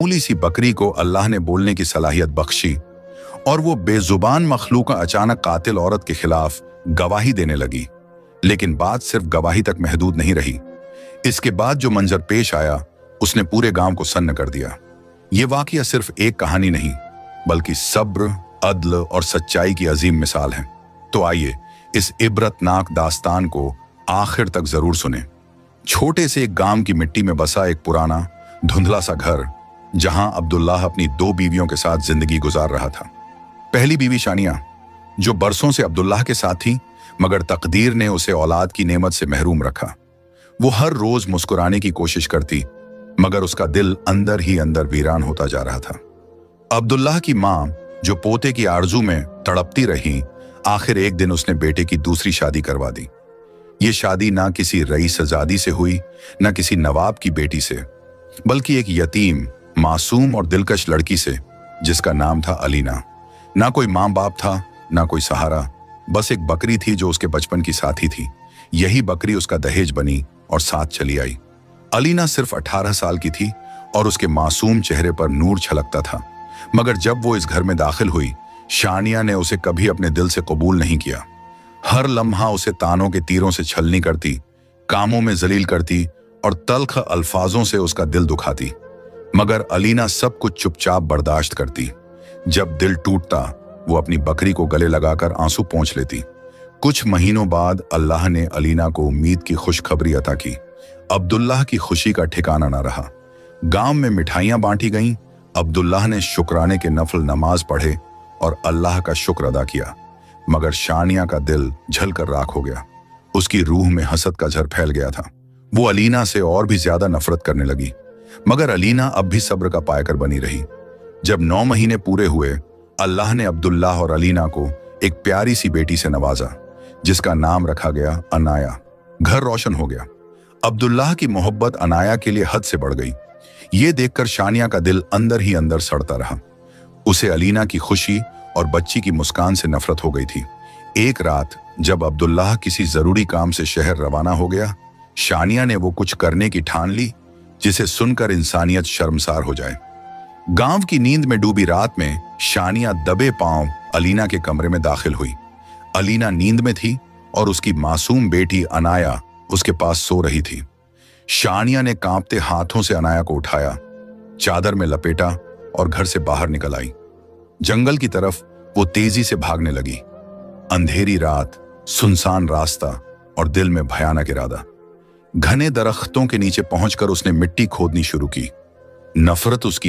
मामूली सी बकरी को अल्लाह ने बोलने की सलाहियत बख्शी और वो बेजुबान मखलूक अचानक कातिल औरत के खिलाफ गवाही देने लगी। लेकिन बात सिर्फ गवाही तक महदूद नहीं रही। इसके बाद जो मंजर पेश आया उसने पूरे गांव को सन्न कर दिया। ये वाकया सिर्फ एक कहानी नहीं बल्कि सब्र, अदल और सच्चाई की अजीम मिसाल है। तो आइए इस इबरतनाक दास्तान को आखिर तक जरूर सुने। छोटे से एक गांव की मिट्टी में बसा एक पुराना धुंधला सा घर, जहां अब्दुल्लाह अपनी 2 बीवियों के साथ जिंदगी गुजार रहा था। पहली बीवी शानिया, जो बरसों से अब्दुल्लाह के साथ थी, मगर तकदीर ने उसे औलाद की नेमत से महरूम रखा। वो हर रोज मुस्कुराने की कोशिश करती, मगर उसका दिल अंदर ही अंदर वीरान होता जा रहा था। अब्दुल्लाह की मां, जो पोते की आरजू में तड़पती रही, आखिर एक दिन उसने बेटे की दूसरी शादी करवा दी। ये शादी ना किसी रईसजादी से हुई, ना किसी नवाब की बेटी से, बल्कि एक यतीम, मासूम और दिलकश लड़की से, जिसका नाम था अलीना। ना कोई माँ बाप था, ना कोई सहारा, बस एक बकरी थी जो उसके बचपन की साथी थी। यही बकरी उसका दहेज बनी और साथ चली आई। अलीना सिर्फ 18 साल की थी और उसके मासूम चेहरे पर नूर छलकता था। मगर जब वो इस घर में दाखिल हुई, शानिया ने उसे कभी अपने दिल से कबूल नहीं किया। हर लम्हा उसे तानों के तीरों से छलनी करती, कामों में जलील करती और तल्ख अल्फाजों से उसका दिल दुखाती। मगर अलीना सब कुछ चुपचाप बर्दाश्त करती। जब दिल टूटता, वो अपनी बकरी को गले लगाकर आंसू पोंछ लेती। कुछ महीनों बाद अल्लाह ने अलीना को उम्मीद की खुशखबरी अता की। अब्दुल्लाह की खुशी का ठिकाना न रहा। गांव में मिठाइयां बांटी गईं। अब्दुल्लाह ने शुक्राने के नफल नमाज पढ़े और अल्लाह का शुक्र अदा किया। मगर शानिया का दिल जलकर राख हो गया। उसकी रूह में हसद का झर फैल गया था। वो अलीना से और भी ज्यादा नफरत करने लगी। मगर अलीना अब भी सब्र का पायकर बनी रही। जब 9 महीने पूरे हुए, अल्लाह ने अब्दुल्लाह और अलीना को एक प्यारी सी बेटी से नवाजा, जिसका नाम रखा गया अनाया। घर रोशन हो गया। अब्दुल्लाह की मोहब्बत अनाया के लिए हद से बढ़ गई। ये देखकर शानिया का दिल अंदर ही अंदर सड़ता रहा। उसे अलीना की खुशी और बच्ची की मुस्कान से नफरत हो गई थी। एक रात जब अब्दुल्लाह किसी जरूरी काम से शहर रवाना हो गया, शानिया ने वो कुछ करने की ठान ली जिसे सुनकर इंसानियत शर्मसार हो जाए। गांव की नींद में डूबी रात में शानिया दबे पांव अलीना के कमरे में दाखिल हुई। अलीना नींद में थी और उसकी मासूम बेटी अनाया उसके पास सो रही थी। शानिया ने कांपते हाथों से अनाया को उठाया, चादर में लपेटा और घर से बाहर निकल आई। जंगल की तरफ वो तेजी से भागने लगी। अंधेरी रात, सुनसान रास्ता और दिल में भयानक इरादा। घने दरख्तों के नीचे पहुंचकर उसने मिट्टी खोदनी शुरू की। नफरत उसकी